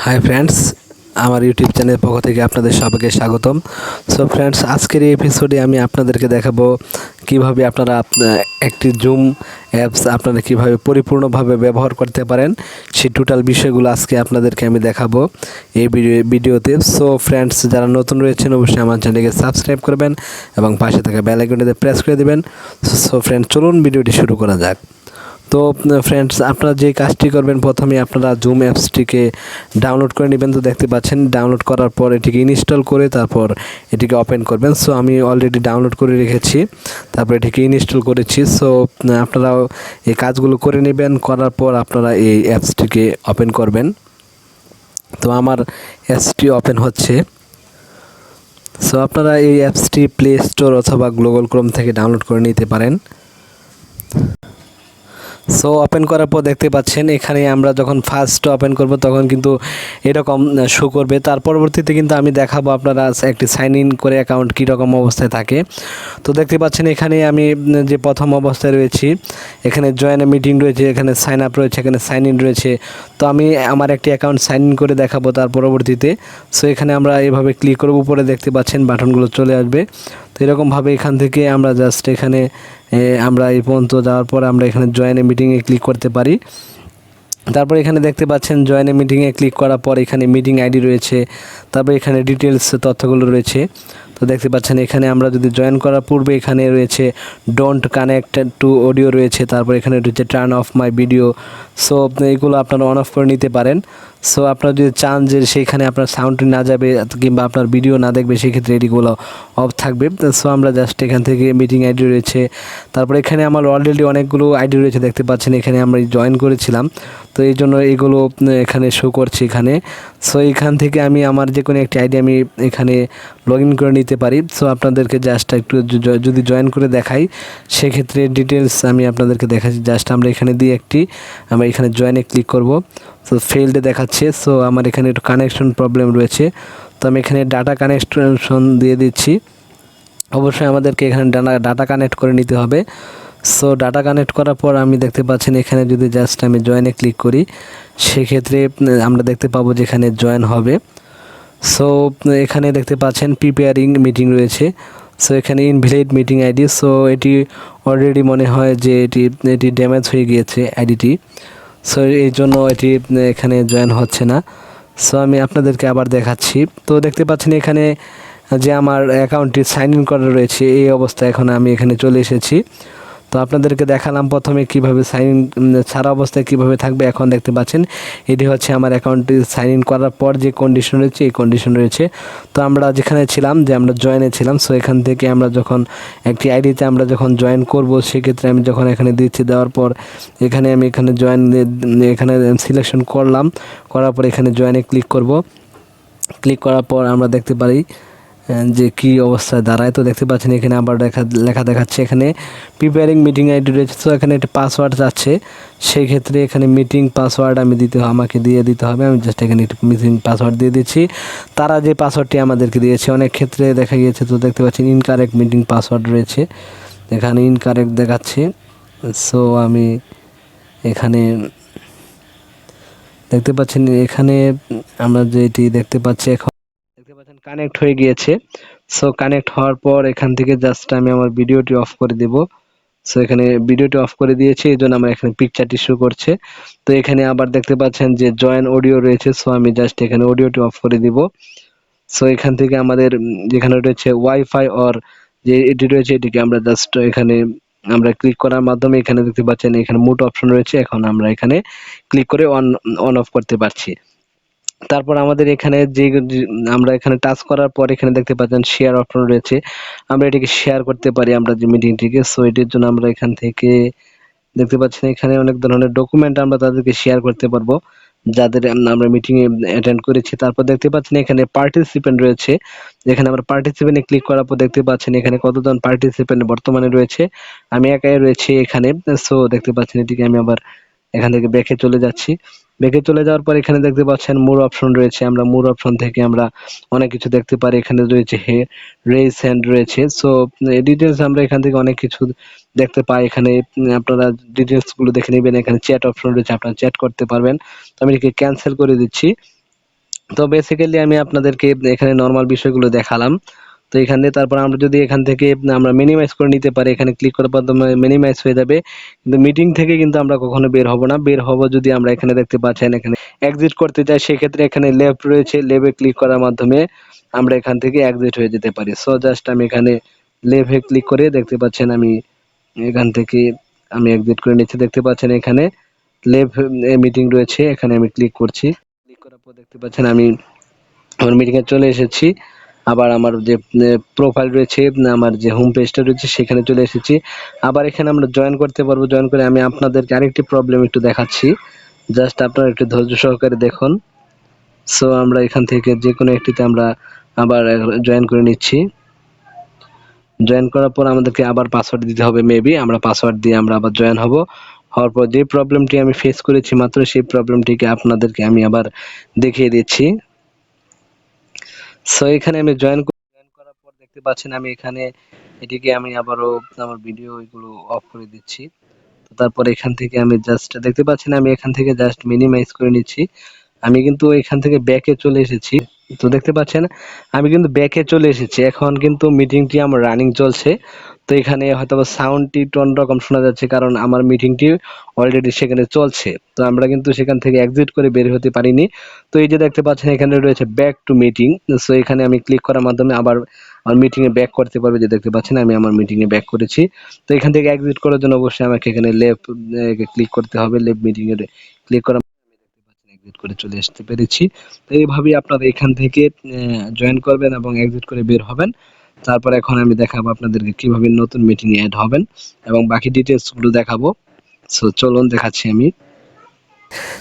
Hi friends, আমার YouTube চ্যানেলের পক্ষ থেকে আপনাদের সবাইকে স্বাগতম। সো ফ্রেন্ডস, আজকের এই এপিসোডে আমি আপনাদেরকে দেখাবো কিভাবে আপনারা একটি জুম অ্যাপস আপনারা কিভাবে পরিপূর্ণভাবে ব্যবহার করতে পারেন, সেই টোটাল বিষয়গুলো আজকে আপনাদেরকে আমি দেখাবো এই ভিডিওতে। সো ফ্রেন্ডস, যারা নতুন রয়েছেন অবশ্যই আমার চ্যানেলকে সাবস্ক্রাইব করবেন এবং পাশে থাকা বেল আইকনটিতে প্রেস করে দেবেন। সো ফ্রেন্ডস, চলুন ভিডিওটি শুরু করা যাক। তো ফ্রেন্ডস, আপনারা যে কাজটি করবেন, প্রথমে আপনারা জুম অ্যাপসটিকে ডাউনলোড করে নেবেন। তো দেখতে পাচ্ছেন, ডাউনলোড করার পর এটিকে ইনস্টল করে তারপর এটিকে ওপেন করবেন। সো আমি অলরেডি ডাউনলোড করে রেখেছি, তারপর এটিকে ইনস্টল করেছি। সো আপনারাও এই কাজগুলো করে নেবেন, করার পর আপনারা এই অ্যাপসটিকে ওপেন করবেন। তো আমার অ্যাপসটি ওপেন হচ্ছে। সো আপনারা এই অ্যাপসটি প্লে স্টোর অথবা গুগল ক্রোম থেকে ডাউনলোড করে নিতে পারেন। সো ওপেন করার পর দেখতে পাচ্ছেন, এখানে আমরা যখন ফার্স্ট ওপেন করব তখন কিন্তু এরকম শো করবে। তার পরবর্তীতে কিন্তু আমি দেখাবো আপনারা একটি সাইন ইন করে অ্যাকাউন্ট কীরকম অবস্থায় থাকে। তো দেখতে পাচ্ছেন, এখানে আমি যে প্রথম অবস্থায় রয়েছি, এখানে জয়েন এ মিটিং রয়েছে, এখানে সাইন আপ রয়েছে, এখানে সাইন ইন রয়েছে। তো আমি আমার একটি অ্যাকাউন্ট সাইন ইন করে দেখাবো তার পরবর্তীতে। সো এখানে আমরা এভাবে ক্লিক করব, উপরে দেখতে পাচ্ছেন বাটনগুলো চলে আসবে। তো এরকমভাবে এখান থেকে আমরা জাস্ট এখানে আমরা এই পর্যন্ত যাওয়ার পর আমরা এখানে জয়েন এ মিটিংয়ে ক্লিক করতে পারি। তারপর এখানে দেখতে পাচ্ছেন জয়েন এ মিটিংয়ে ক্লিক করার পর এখানে মিটিং আইডি রয়েছে, তারপর এখানে ডিটেলস তথ্যগুলো রয়েছে। তো দেখতে পাচ্ছেন, এখানে আমরা যদি জয়েন করার পূর্বে এখানে রয়েছে ডোন্ট কানেক্ট টু অডিও রয়েছে, তারপর এখানে রয়েছে turn of my video. So এইগুলো আপনারা অন অফ করে নিতে পারেন। সো আপনারা যদি চান যে সেইখানে আপনার সাউন্ডটি না যাবে কিংবা আপনার ভিডিও না দেখবে, সেক্ষেত্রে এটিগুলো অফ থাকবে। সো আমরা জাস্ট এখান থেকে মিটিং আইডি রয়েছে, তারপর এখানে আমার অলরেডি অনেকগুলো আইডি রয়েছে দেখতে পাচ্ছেন, এখানে আমরা জয়েন করেছিলাম। তো এই জন্য এইগুলো এখানে শো করছে এখানে। সো এখান থেকে আমি আমার যে কোনো একটি আইডি আমি এখানে লগ ইন করে নিতে পারি। সো আপনাদেরকে জাস্ট একটু যদি জয়েন করে দেখাই, সেক্ষেত্রে ডিটেলস আমি আপনাদেরকে দেখাচ্ছি। জাস্ট আমরা এখানে দিয়ে আমরা এখানে জয়েনে ক্লিক করব। সো ফেইল্ডে দেখাচ্ছে। সো আমার এখানে একটু কানেকশন প্রবলেম রয়েছে, তো আমি এখানে ডাটা কানেকশন দিয়ে দিচ্ছি। অবশ্যই আমাদেরকে এখানে ডাটা কানেক্ট করে নিতে হবে। সো ডাটা কানেক্ট করার পর আমি দেখতে পাচ্ছেন, এখানে যদি জাস্ট আমি জয়েনে ক্লিক করি, সেক্ষেত্রে আমরা দেখতে পাবো যে এখানে জয়েন হবে। সো এখানে দেখতে পাচ্ছেন প্রিপেয়ারিং মিটিং রয়েছে। সো এখানে ইনভ্যালিড মিটিং আইডি। সো এটি অলরেডি মনে হয় যে এটি ড্যামেজ হয়ে গিয়েছে আইডিটি। সো এই জন্য এটি এখানে জয়েন হচ্ছে না। সো আমি আপনাদেরকে আবার দেখাচ্ছি। তো দেখতে পাচ্ছেন, এখানে যে আমার অ্যাকাউন্টটি সাইন ইন করা রয়েছে, এই অবস্থায় এখন আমি এখানে চলে এসেছি। তো আপনাদেরকে দেখালাম প্রথমে কিভাবে সাইন ইন সারা অবস্থায় কিভাবে থাকবে। এখন দেখতে পাচ্ছেন, এটি হচ্ছে আমার অ্যাকাউন্টটি সাইন ইন করার পর যে কন্ডিশন রয়েছে, এই কন্ডিশন রয়েছে। তো আমরা যেখানে ছিলাম, যে আমরা জয়েনে ছিলাম, সো এখান থেকে আমরা যখন একটি আইডিতে আমরা যখন জয়েন করব, সেক্ষেত্রে আমি যখন এখানে দিচ্ছি, দেওয়ার পর এখানে আমি জয়েন এখানে সিলেকশন করলাম, করার পর এখানে জয়েনে ক্লিক করব। ক্লিক করার পর আমরা দেখতে পারি যে কি অবস্থায় দাঁড়ায়। তো দেখতে পাচ্ছেন, এখানে আবার লেখা দেখাচ্ছে এখানে প্রিপেয়ারিং মিটিং আইডি রয়েছে। তো এখানে একটা পাসওয়ার্ড যাচ্ছে, সেই ক্ষেত্রে এখানে মিটিং পাসওয়ার্ড আমাকে দিয়ে দিতে হবে। আমি জাস্ট এখানে একটু মিটিং পাসওয়ার্ড দিয়ে দিচ্ছি। তারা যে পাসওয়ার্ডটি আমাদেরকে দিয়েছে, অনেক ক্ষেত্রে দেখা গিয়েছে। তো দেখতে পাচ্ছেন ইনকারেক্ট মিটিং পাসওয়ার্ড রয়েছে, এখানে ইনকারেক্ট দেখাচ্ছে। সো আমি এখানে দেখতে পাচ্ছেন, এখানে আমরা যেটি দেখতে পাচ্ছি, এখন দেখতে পাচ্ছেন কানেক্ট হয়ে গিয়েছে। সো কানেক্ট হওয়ার পর এখান থেকে জাস্ট আমি আমার ভিডিওটি অফ করে দেব। সো এখানে ভিডিওটি অফ করে দিয়েছি, এই জন্য আমার এখানে পিকচারটি শো করছে। তো এখানে আবার দেখতে পাচ্ছেন যে জয়েন অডিও রয়েছে। সো আমি জাস্ট এখানে অডিওটি অফ করে দিব। সো এখান থেকে আমাদের যেখানে রয়েছে ওয়াইফাই অর যে এটি রয়েছে, এটিকে আমরা জাস্ট এখানে আমরা ক্লিক করার মাধ্যমে এখানে দেখতে পাচ্ছেন এখানে মুট অপশন রয়েছে। এখন আমরা এখানে ক্লিক করে অন অফ করতে পারছি। তারপর আমাদের এখানে আমরা এখানে টাচ করার পর এখানে দেখতে পাচ্ছেন শেয়ার অপশন রয়েছে, আমরা এটিকে শেয়ার করতে পারি আমরা যে মিটিংটিকে। সো এটির জন্য আমরা এখান থেকে দেখতে পাচ্ছেন, এখানে অনেক ধরনের ডকুমেন্ট আমরা তাদেরকে শেয়ার করতে পারবো, যাদের আমরা মিটিং এ অ্যাটেন্ড করেছি। তারপর দেখতে পাচ্ছেন এখানে পার্টিসিপেন্ট রয়েছে, যেখানে আমরা পার্টিসিপেন্টে ক্লিক করার পর দেখতে পাচ্ছেন এখানে কতজন পার্টিসিপেন্ট বর্তমানে রয়েছে। আমি একাই রয়েছে এখানে। সো দেখতে পাচ্ছেন, এটিকে আমি আবার এখান থেকে ব্যাকে চলে যাচ্ছি। ব্যাকে চলে যাওয়ার পর এখানে দেখতে পাচ্ছেন মোর অপশন রয়েছে, আমরা মোর অপশন থেকে আমরা অনেক কিছু দেখতে পারি। এখানে রয়েছে রেইজ হ্যান্ড রয়েছে। সো ডিটেলস আমরা এখান থেকে অনেক কিছু দেখতে পাই। এখানে আপনারা ডিটেলস গুলো দেখে নেবেন। এখানে চ্যাট অপশন রয়েছে, আপনারা চ্যাট করতে পারবেন। তো আমি এটাকে ক্যান্সেল করে দিচ্ছি। তো বেসিক্যালি আমি আপনাদেরকে এখানে নরমাল বিষয়গুলো দেখালাম। তো এখানে তারপর আমরা যদি এখান থেকে আমরা মিনিমাইজ করে নিতে পারি, এখানে ক্লিক করার মাধ্যমে মিনিমাইজ হয়ে যাবে। কিন্তু মিটিং থেকে কিন্তু আমরা কখনো বের হব না। বের হব যদি আমরা এখানে দেখতে পাচ্ছেন এখানে এক্সিট করতে চাই, সেক্ষেত্রে এখানে লেফট রয়েছে, লেফটে ক্লিক করার মাধ্যমে আমরা এখান থেকে এক্সিট হয়ে যেতে পারি। সো জাস্ট আমি এখানে লেফটে ক্লিক করে দেখতে পাচ্ছেন আমি এখান থেকে আমি এক্সিট করে নিচ্ছি। দেখতে পাচ্ছেন এখানে লেফট মিটিং রয়েছে, এখানে আমি ক্লিক করছি। ক্লিক করার পর দেখতে পাচ্ছেন আমি আমার মিটিং এ চলে এসেছি। আবার আমার যে প্রোফাইল রয়েছে, আমার যে হোম পেজটা রয়েছে সেখানে চলে এসেছি। আবার এখানে আমরা জয়েন করতে পারবো। জয়েন করে আমি আপনাদেরকে আরেকটি প্রবলেম একটু দেখাচ্ছি, জাস্ট আপনারা একটু ধৈর্য সহকারে দেখুন। সো আমরা এখান থেকে যে কোনো একটিতে আমরা আবার জয়েন করে নিচ্ছি। জয়েন করার পর আমাদেরকে আবার পাসওয়ার্ড দিতে হবে, মেবি আমরা পাসওয়ার্ড দিয়ে আমরা আবার জয়েন হব। হওয়ার পর যে প্রবলেমটি আমি ফেস করেছি মাত্র, সেই প্রবলেমটিকে আপনাদেরকে আমি আবার দেখিয়ে দিচ্ছি। সো এখানে আমি জয়েন করার পর দেখতে পাচ্ছেন আমি এখানে এটিকে আমি আবারও আমার ভিডিও এগুলো অফ করে দিচ্ছি। তো তারপর এখান থেকে আমি জাস্ট দেখতে পাচ্ছেন আমি এখান থেকে জাস্ট মিনিমাইজ করে নিচ্ছি। আমি কিন্তু এখান থেকে ব্যাকে চলে এসেছি। তো দেখতে পাচ্ছেন আমি কিন্তু ব্যাকে চলে এসেছি। এখন কিন্তু মিটিংটি আমার রানিং চলছে। তো এখানে হয়তোবা সাউন্ডটি অন্যরকম শোনা যাচ্ছে, কারণ আমার মিটিংটি অলরেডি সেখানে চলছে। তো আমরা কিন্তু সেখান থেকে এক্সিট করে বের হতে পারিনি। তো এই যে দেখতে পাচ্ছেন এখানে রয়েছে ব্যাক টু মিটিং। সো এখানে আমি ক্লিক করার মাধ্যমে আবার আমার মিটিং এ ব্যাক করতে পারবে। যে দেখতে পাচ্ছেন আমি আমার মিটিং এ ব্যাক করেছি। তো এখান থেকে এক্সিট করার জন্য অবশ্যই আমাকে এখানে লেফট ক্লিক করতে হবে। লেফট মিটিং এ ক্লিক করা এক্সিট করে চলে আসতে পেরেছি। তো এইভাবেই আপনারা এখান থেকে জয়েন করবেন এবং এক্সিট করে বের হবেন। তারপর এখন আমি দেখাবো আপনাদেরকে কিভাবে নতুন মিটিং এ অ্যাড হবেন এবং বাকি ডিটেইলস গুলো দেখাবো। সো চলুন দেখাচ্ছি আমি।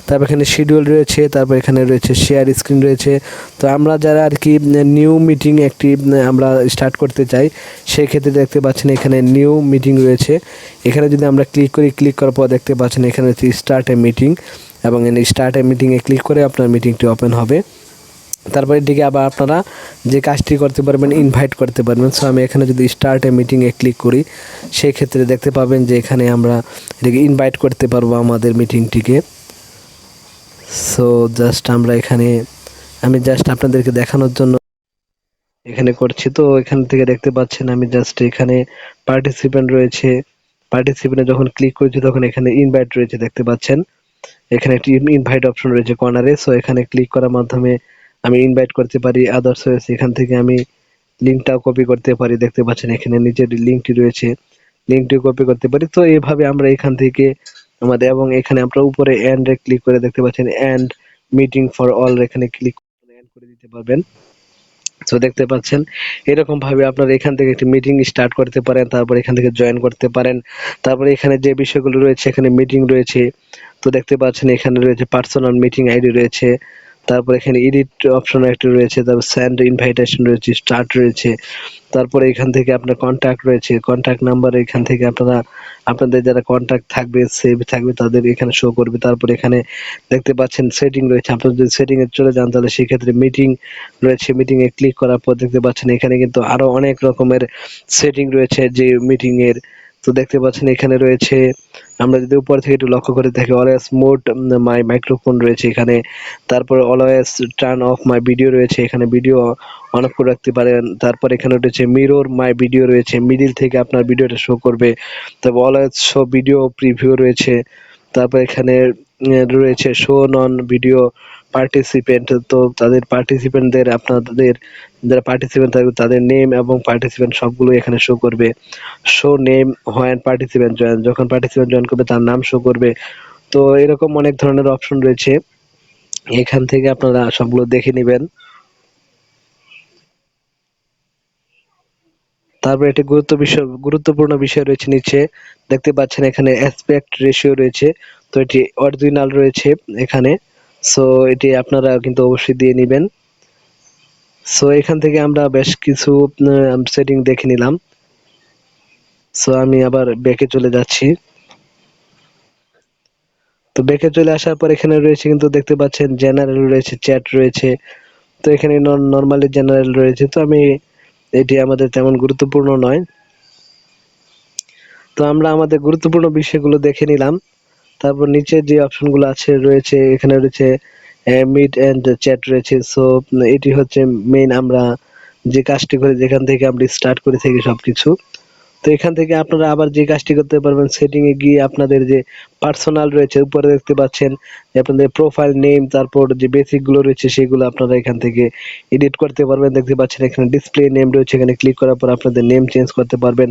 তারপর এখানে শিডিউল রয়েছে, তারপর এখানে রয়েছে শেয়ার স্ক্রিন রয়েছে। তো আমরা যারা আর কি নিউ মিটিং একটি আমরা স্টার্ট করতে চাই, সেই ক্ষেত্রে দেখতে পাচ্ছেন এখানে নিউ মিটিং রয়েছে। এখানে যদি আমরা ক্লিক করি, ক্লিক করার পর দেখতে পাচ্ছেন এখানে হচ্ছে স্টার্ট এ মিটিং, এবং এই স্টার্ট এ মিটিংয়ে ক্লিক করে আপনার মিটিংটি ওপেন হবে। তারপর এটিকে আবার আপনারা যে কাজটি করতে পারবেন, ইনভাইট করতে পারবেন। সো আমি এখানে যদি স্টার্ট এ মিটিংয়ে ক্লিক করি, সেই ক্ষেত্রে দেখতে পাবেন যে এখানে আমরা এটাকে ইনভাইট করতে পারবো আমাদের মিটিংটিকে। সো জাস্ট আমরা এখানে আমি জাস্ট আপনাদেরকে দেখানোর জন্য এখানে করছি। তো এখান থেকে দেখতে পাচ্ছেন আমি জাস্ট এখানে পার্টিসিপেন্ট রয়েছে। পার্টিসিপেন্টে যখন ক্লিক করছি তখন এখানে ইনভাইট রয়েছে, দেখতে পাচ্ছেন এখানে একটি ইনভাইট অপশন রয়েছে কর্নারে। সো এখানে ক্লিক করার মাধ্যমে আমি ইনভাইট করতে পারি আদার্স হয়েছে। এখান থেকে আমি লিঙ্কটাও কপি করতে পারি, দেখতে পাচ্ছেন এখানে নিচের লিঙ্কটি রয়েছে, লিঙ্কটি কপি করতে পারি। তো এইভাবে আমরা এখান থেকে আমাদের, এবং এখানে আমরা উপরে এন্ড এ ক্লিক করে দেখতে পাচ্ছেন এন্ড মিটিং ফর অল, এখানে ক্লিক করে এন্ড করে দিতে পারবেন। তো দেখতে পাচ্ছেন এরকম ভাবে আপনারা এখান থেকে একটি মিটিং স্টার্ট করতে পারেন, তারপর এখান থেকে জয়েন করতে পারেন। তারপরে এখানে যে বিষয়গুলো রয়েছে, এখানে মিটিং রয়েছে। তো দেখতে পাচ্ছেন এখানে রয়েছে পার্সোনাল মিটিং আইডি রয়েছে, তারপর এখানে এডিট অপশন একটা রয়েছে, তারপর সেন্ড ইনভাইটেশন রয়েছে, স্টার্ট রয়েছে। তারপরে এখান থেকে আপনার কন্ট্যাক্ট রয়েছে, কন্ট্যাক্ট নাম্বার এখান থেকে আপনারা আপনাদের যারা কন্ট্যাক্ট থাকবে, সেভ থাকবে, তাদের এখানে শো করবে। তারপরে এখানে দেখতে পাচ্ছেন সেটিং রয়েছে। আপনারা যদি সেটিং এ চলে যান তাহলে সেক্ষেত্রে মিটিং রয়েছে, মিটিং এ ক্লিক করার পর দেখতে পাচ্ছেন এখানে কিন্তু আরো অনেক রকমের সেটিং রয়েছে যে মিটিং এর। তো দেখতে পাচ্ছেন এখানে রয়েছে, আমরা যদি উপর থেকে একটু লক্ষ্য করে দেখি, অলওয়েজ মোড মাই মাইক্রোফোন রয়েছে এখানে। তারপর always turn of my video রয়েছে, এখানে ভিডিও অন অফ করে রাখতে পারেন। তারপর এখানে রয়েছে মিরর মাই ভিডিও রয়েছে, মিডিল থেকে আপনার ভিডিওটা শো করবে। তারপর অলওয়েজ শো ভিডিও প্রিভিউ রয়েছে। তারপর এখানে রয়েছে শো নন ভিডিও পার্টিসিপেন্ট, তো তাদের পার্টিসিপেন্টদের আপনাদের যারা পার্টিসিপেন্ট থাকবে তাদের নেম এবং পার্টিসিপেন্ট সবগুলো এখানে শো করবে। Show name when participant join, যখন পার্টিসিপেন্ট জয়েন করবে তার নাম শো করবে। তো এরকম অনেক ধরনের অপশন রয়েছে, এখান থেকে আপনারা সবগুলো দেখে নেবেন। তারপর একটি গুরুত্বপূর্ণ বিষয় রয়েছে নিচে, দেখতে পাচ্ছেন এখানে অ্যাসপেক্ট রেশিও রয়েছে। তো এটি অরিজিনাল রয়েছে এখানে। সো এটি আপনারা কিন্তু অবশ্যই দিয়ে নেবেন। সো এখান থেকে আমরা বেশ কিছু সেটিং দেখে নিলাম। সো আমি আবার ব্যাকে চলে যাচ্ছি। তো ব্যাকে চলে আসার পর এখানে রয়েছে কিন্তু দেখতে পাচ্ছেন জেনারেল রয়েছে, চ্যাট রয়েছে। তো এখানে নরমালি জেনারেল রয়েছে। তো আমি এটি আমাদের তেমন গুরুত্বপূর্ণ নয়। তো আমরা আমাদের গুরুত্বপূর্ণ বিষয়গুলো দেখে নিলাম। তারপর নিচে যে অপশনগুলো আছে রয়েছে, এখানে রয়েছে মিট এন্ড চ্যাট রয়েছে। সো এটি হচ্ছে মেইন আমরা যে কাজটি করি, যেখান থেকে আমরা স্টার্ট করে থাকি সবকিছু। তো এখান থেকে আপনারা আবার যে কাজটি করতে পারবেন, সেটিং এ গিয়ে আপনাদের যে পার্সোনাল রয়েছে উপরে দেখতে পাচ্ছেন যে আপনাদের প্রোফাইল নেম, তারপর যে বেসিক গুলো রয়েছে সেগুলো আপনারা এখান থেকে এডিট করতে পারবেন। দেখতে পাচ্ছেন এখানে ডিসপ্লে নেম রয়েছে, এখানে ক্লিক করার পর আপনাদের নেম চেঞ্জ করতে পারবেন।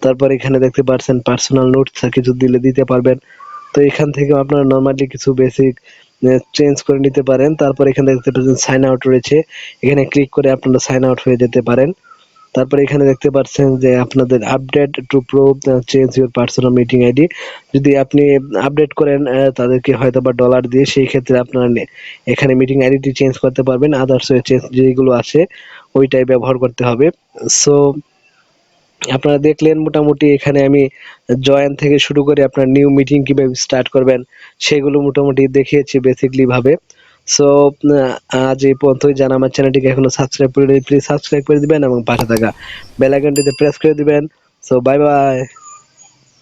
তারপর এখানে দেখতে পাচ্ছেন পার্সোনাল নোটস কিছু দিলে দিতে পারবেন। তো এখান থেকে আপনারা নরমালি কিছু বেসিক চেঞ্জ করে নিতে পারেন। তারপর এখানে দেখতে পাচ্ছেন সাইন আউট রয়েছে, এখানে ক্লিক করে আপনারা সাইন আউট হয়ে যেতে পারেন। তারপরে এখানে দেখতে পাচ্ছেন যে আপনাদের update to prove change your personal meeting ID, যদি আপনি আপডেট করেন তাদেরকে হয়তো বা ডলার দিয়ে, সেই ক্ষেত্রে আপনারা এখানে মিটিং আইডিটি চেঞ্জ করতে পারবেন। আদার্স চেঞ্জ যেগুলো আছে ওইটাই ব্যবহার করতে হবে। সো আপনারা দেখলেন মোটামুটি এখানে আমি জয়েন থেকে শুরু করে আপনার নিউ মিটিং কিভাবে স্টার্ট করবেন সেগুলো মোটামুটি দেখিয়েছি বেসিকলি ভাবে। সো আজ এই পর্যন্তই। যারা আমার চ্যানেলটিকে এখনো সাবস্ক্রাইব করে প্লিজ সাবস্ক্রাইব করে দিবেন এবং পাশে থাকা বেল আইকনটিতে প্রেস করে দিবেন। So bye bye.